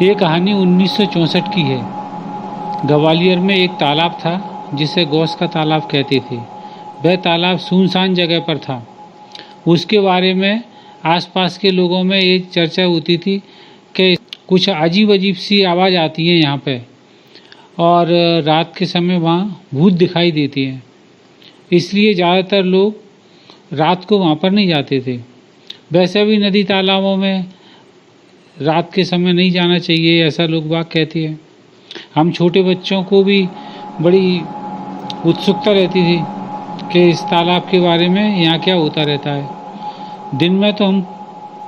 ये कहानी 1964 की है। ग्वालियर में एक तालाब था जिसे गौस का तालाब कहते थे। वह तालाब सुनसान जगह पर था। उसके बारे में आसपास के लोगों में ये चर्चा होती थी कि कुछ अजीब अजीब सी आवाज़ आती है यहाँ पे, और रात के समय वहाँ भूत दिखाई देते हैं। इसलिए ज़्यादातर लोग रात को वहाँ पर नहीं जाते थे। वैसे भी नदी तालाबों में रात के समय नहीं जाना चाहिए, ऐसा लोग बाग कहते हैं। हम छोटे बच्चों को भी बड़ी उत्सुकता रहती थी कि इस तालाब के बारे में यहाँ क्या होता रहता है। दिन में तो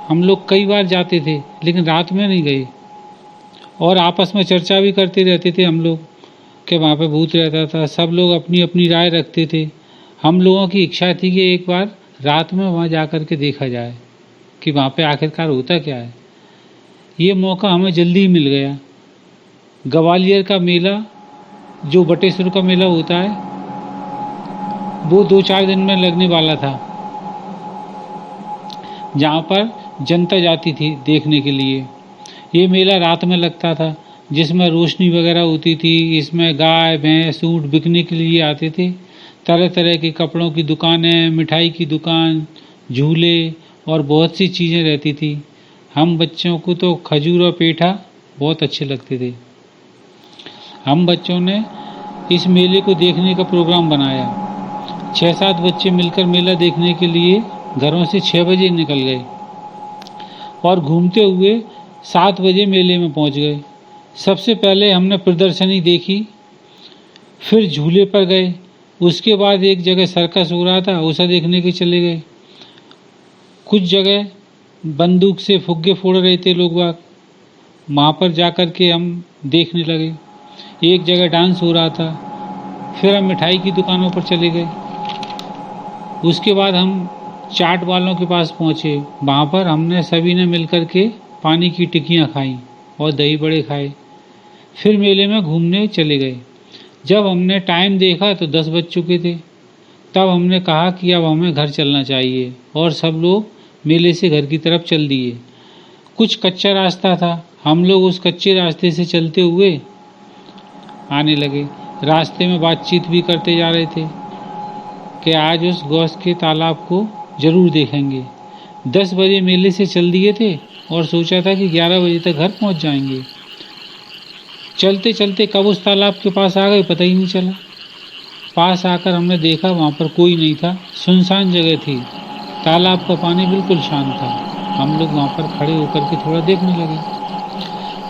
हम लोग कई बार जाते थे, लेकिन रात में नहीं गए। और आपस में चर्चा भी करते रहते थे हम लोग कि वहाँ पे भूत रहता था। सब लोग अपनी अपनी राय रखते थे। हम लोगों की इच्छा थी कि एक बार रात में वहाँ जा कर के देखा जाए कि वहाँ पे आखिरकार होता क्या है। ये मौका हमें जल्दी ही मिल गया। ग्वालियर का मेला, जो बटेश्वर का मेला होता है, वो 2-4 दिन में लगने वाला था, जहाँ पर जनता जाती थी देखने के लिए। ये मेला रात में लगता था, जिसमें रोशनी वगैरह होती थी। इसमें गाय भैंस ऊँट बिकने के लिए आते थे। तरह तरह के कपड़ों की दुकानें, मिठाई की दुकान, झूले और बहुत सी चीज़ें रहती थी। हम बच्चों को तो खजूर और पेठा बहुत अच्छे लगते थे। हम बच्चों ने इस मेले को देखने का प्रोग्राम बनाया। 6-7 बच्चे मिलकर मेला देखने के लिए घरों से 6 बजे निकल गए और घूमते हुए 7 बजे मेले में पहुंच गए। सबसे पहले हमने प्रदर्शनी देखी, फिर झूले पर गए। उसके बाद एक जगह सर्कस हो रहा था, उसे देखने के चले गए। कुछ जगह बंदूक से फुग्गे फोड़ रहे थे लोग बाग, वहाँ पर जाकर के हम देखने लगे। एक जगह डांस हो रहा था। फिर हम मिठाई की दुकानों पर चले गए। उसके बाद हम चाट वालों के पास पहुँचे। वहाँ पर हमने सभी ने मिलकर के पानी की टिक्कियाँ खाई और दही बड़े खाए। फिर मेले में घूमने चले गए। जब हमने टाइम देखा तो 10 बज चुके थे। तब हमने कहा कि अब हमें घर चलना चाहिए, और सब लोग मेले से घर की तरफ चल दिए। कुछ कच्चा रास्ता था, हम लोग उस कच्चे रास्ते से चलते हुए आने लगे। रास्ते में बातचीत भी करते जा रहे थे कि आज उस गौस के तालाब को ज़रूर देखेंगे। 10 बजे मेले से चल दिए थे और सोचा था कि 11 बजे तक घर पहुंच जाएंगे। चलते चलते कब उस तालाब के पास आ गए पता ही नहीं चला। पास आकर हमने देखा वहाँ पर कोई नहीं था, सुनसान जगह थी। तालाब का पानी बिल्कुल शांत था। हम लोग वहाँ पर खड़े होकर के थोड़ा देखने लगे।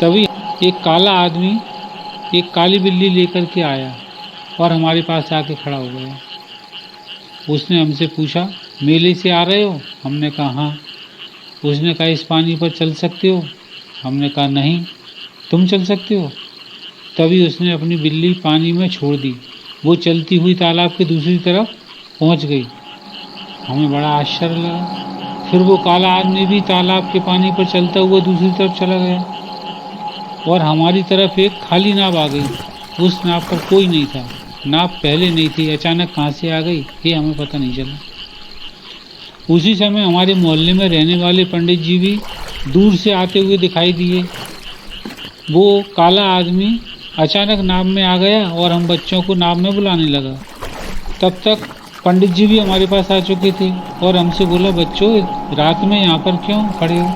तभी एक काला आदमी एक काली बिल्ली लेकर के आया और हमारे पास आके खड़ा हो गया। उसने हमसे पूछा, मेले से आ रहे हो? हमने कहा हाँ। उसने कहा, इस पानी पर चल सकते हो? हमने कहा नहीं। तुम चल सकते हो? तभी उसने अपनी बिल्ली पानी में छोड़ दी। वो चलती हुई तालाब के दूसरी तरफ पहुंच गई। हमें बड़ा आश्चर्य लगा। फिर वो काला आदमी भी तालाब के पानी पर चलता हुआ दूसरी तरफ चला गया और हमारी तरफ एक खाली नाव आ गई। उस नाव पर कोई नहीं था। नाव पहले नहीं थी, अचानक कहाँ से आ गई ये हमें पता नहीं चला। उसी समय हमारे मोहल्ले में रहने वाले पंडित जी भी दूर से आते हुए दिखाई दिए। वो काला आदमी अचानक नाव में आ गया और हम बच्चों को नाव में बुलाने लगा। तब तक पंडित जी भी हमारे पास आ चुके थे और हमसे बोला, बच्चों रात में यहाँ पर क्यों खड़े हो?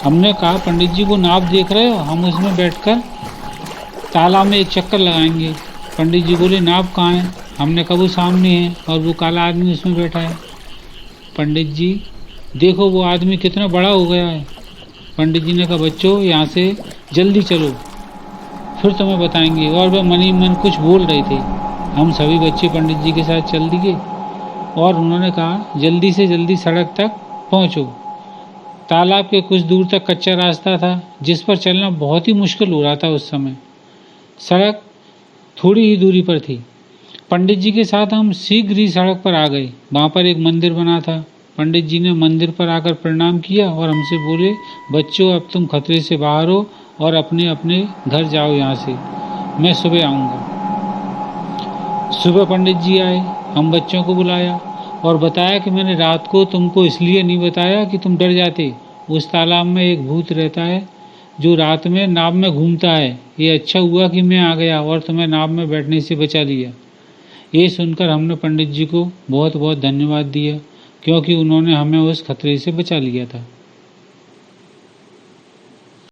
हमने कहा, पंडित जी वो नाव देख रहे हो, हम उसमें बैठकर तालाब में एक चक्कर लगाएंगे। पंडित जी बोले, नाव कहाँ है? हमने कहा वो सामने है और वो काला आदमी उसमें बैठा है। पंडित जी देखो वो आदमी कितना बड़ा हो गया है। पंडित जी ने कहा, बच्चों यहाँ से जल्दी चलो, फिर तुम्हें बताएंगे। और वह मन ही मन कुछ बोल रहे थे। हम सभी बच्चे पंडित जी के साथ चल दिए और उन्होंने कहा, जल्दी से जल्दी सड़क तक पहुँचो। तालाब के कुछ दूर तक कच्चा रास्ता था, जिस पर चलना बहुत ही मुश्किल हो रहा था उस समय। सड़क थोड़ी ही दूरी पर थी। पंडित जी के साथ हम शीघ्र ही सड़क पर आ गए। वहाँ पर एक मंदिर बना था। पंडित जी ने मंदिर पर आकर प्रणाम किया और हमसे बोले, बच्चों अब तुम खतरे से बाहर हो और अपने अपने घर जाओ यहाँ से, मैं सुबह आऊँगा। सुबह पंडित जी आए, हम बच्चों को बुलाया और बताया कि मैंने रात को तुमको इसलिए नहीं बताया कि तुम डर जाते। उस तालाब में एक भूत रहता है जो रात में नाव में घूमता है, ये अच्छा हुआ कि मैं आ गया और तुम्हें नाव में बैठने से बचा लिया। ये सुनकर हमने पंडित जी को बहुत बहुत धन्यवाद दिया, क्योंकि उन्होंने हमें उस खतरे से बचा लिया था।